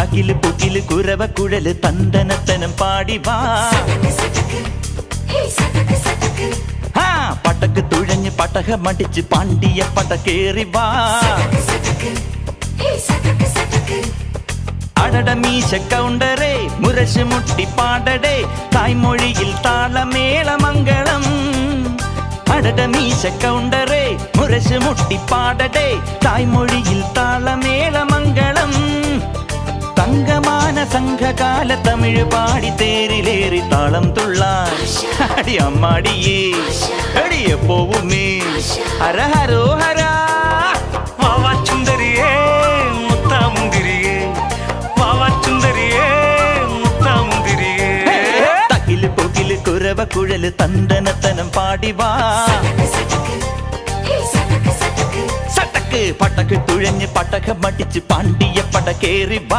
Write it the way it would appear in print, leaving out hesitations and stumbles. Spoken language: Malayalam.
തകില് പുകില് കുരവ കുഴല് തന്തനത്തനം പാടി വാ. പടക്ക് തുഴഞ്ഞ് പടക മടിച്ച് പാണ്ടിയ പടക്കേറി വാ. അടട മീശ കൗണ്ടറേ മുരശ് മുട്ടി പാടടേ തായ്മൊഴിയിൽ താളമേളമംഗളം. അടട മീശ കൗണ്ടറേ മുരശ് മുട്ടി പാടടേ തായ്മൊഴിയിൽ താളമേളമംഗളം. തങ്കമാന സംഘകാല തമിഴ് പാടി തേരിലേറി താളം തുള്ളാൻ അടി അമ്മാടിയേ അടിയ പോവുമേ ഹര ഹരോ ഹരാ. വാവാ ചുന്ദരിയേ മുത്താമുന്തിരിയേ വാവാ ചുന്ദരിയേ മുത്താമുന്തിരിയേ. തകില് പുകില് കുരവ കുഴല് തന്തനത്തനം പാടി വാ. സടക്ക് പടക്ക് തുഴഞ്ഞ് പടക മടിച്ച് പാണ്ടിയ പടക്കേറി വാ.